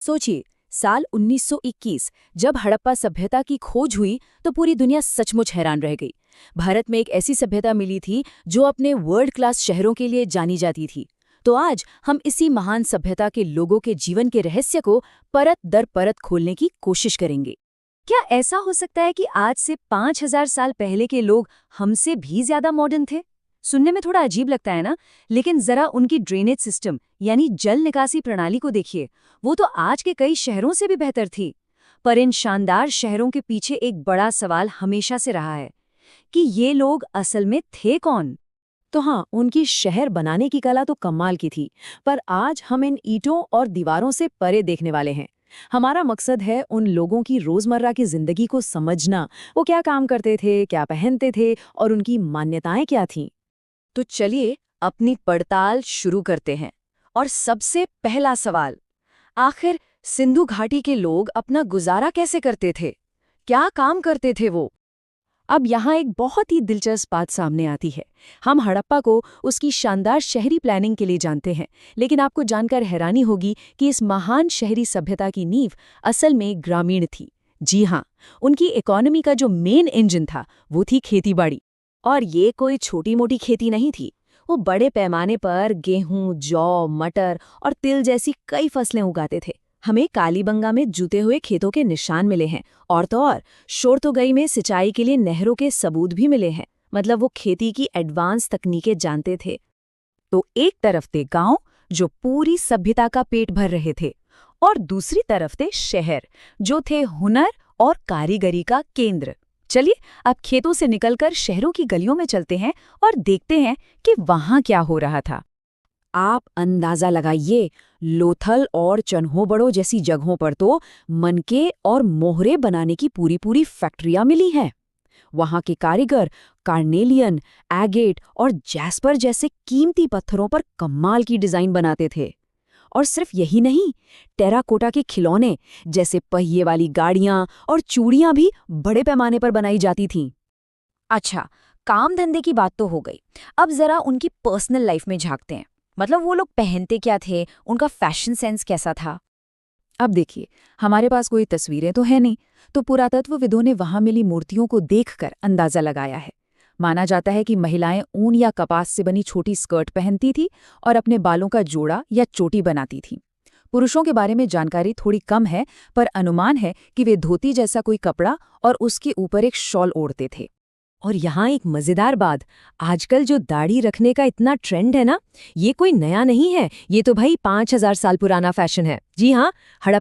सोचिए, साल 1921 जब हड़प्पा सभ्यता की खोज हुई तो पूरी दुनिया सचमुच हैरान रह गई। भारत में एक ऐसी सभ्यता मिली थी जो अपने वर्ल्ड क्लास शहरों के लिए जानी जाती थी। तो आज हम इसी महान सभ्यता के लोगों के जीवन के रहस्य को परत दर परत खोलने की कोशिश करेंगे। क्या ऐसा हो सकता है कि आज से 5000 साल पहले के लोग हमसे भी ज्यादा मॉडर्न थे? सुनने में थोड़ा अजीब लगता है ना, लेकिन जरा उनकी ड्रेनेज सिस्टम यानी जल निकासी प्रणाली को देखिए। वो तो आज के कई शहरों से भी बेहतर थी। पर इन शानदार शहरों के पीछे एक बड़ा सवाल हमेशा से रहा है कि ये लोग असल में थे कौन? तो हाँ, उनकी शहर बनाने की कला तो कमाल की थी, पर आज हम इन ईंटों और दीवारों से परे देखने वाले हैं। हमारा मकसद है उन लोगों की रोजमर्रा की जिंदगी को समझना। वो क्या काम करते थे, क्या पहनते थे और उनकी मान्यताएं क्या थीं। तो चलिए अपनी पड़ताल शुरू करते हैं। और सबसे पहला सवाल, आखिर सिंधु घाटी के लोग अपना गुजारा कैसे करते थे? क्या काम करते थे वो? अब यहाँ एक बहुत ही दिलचस्प बात सामने आती है। हम हड़प्पा को उसकी शानदार शहरी प्लानिंग के लिए जानते हैं, लेकिन आपको जानकर हैरानी होगी कि इस महान शहरी सभ्यता की नींव असल में ग्रामीण थी। जी हाँ, उनकी इकोनॉमी का जो मेन इंजन था वो थी खेतीबाड़ी। और ये कोई छोटी मोटी खेती नहीं थी। वो बड़े पैमाने पर गेहूं, जौ, मटर और तिल जैसी कई फसलें उगाते थे। हमें कालीबंगा में जुते हुए खेतों के निशान मिले हैं, और तो और शोरतोगई में सिंचाई के लिए नहरों के सबूत भी मिले हैं। मतलब वो खेती की एडवांस तकनीकें जानते थे। तो एक तरफ थे गांव जो पूरी सभ्यता का पेट भर रहे थे, और दूसरी तरफ थे शहर जो थे हुनर और कारीगरी का केंद्र। चलिए अब खेतों से निकलकर शहरों की गलियों में चलते हैं और देखते हैं कि वहां क्या हो रहा था। आप अंदाजा लगाइए, लोथल और चन्होबड़ो जैसी जगहों पर तो मनके और मोहरे बनाने की पूरी पूरी फैक्ट्रियां मिली हैं। वहां के कारीगर कार्नेलियन, एगेट और जैस्पर जैसे कीमती पत्थरों पर कमाल की डिजाइन बनाते थे। और सिर्फ यही नहीं, टेराकोटा के खिलौने जैसे पहिए वाली गाड़ियां और चूड़ियां भी बड़े पैमाने पर बनाई जाती थीं। अच्छा, काम धंधे की बात तो हो गई। अब जरा उनकी पर्सनल लाइफ में झांकते हैं। मतलब वो लोग पहनते क्या थे, उनका फैशन सेंस कैसा था। अब देखिए, हमारे पास कोई तस्वीरें तो है नहीं, तो पुरातत्वविदों ने वहां मिली मूर्तियों को देखकर अंदाजा लगाया है। माना जाता है कि महिलाएं ऊन या कपास से बनी छोटी स्कर्ट पहनती थी और अपने बालों का जोड़ा या चोटी बनाती थीं। पुरुषों के बारे में जानकारी थोड़ी कम है, पर अनुमान है कि वे धोती जैसा कोई कपड़ा और उसके ऊपर एक शॉल ओढ़ते थे। और यहाँ एक मजेदार बात, आजकल जो दाढ़ी रखने का इतना ट्रेंड है ना, ये कोई नया नहीं है। ये तो भाई 5000 साल पुराना फैशन है। जी हाँ, हड़प्पा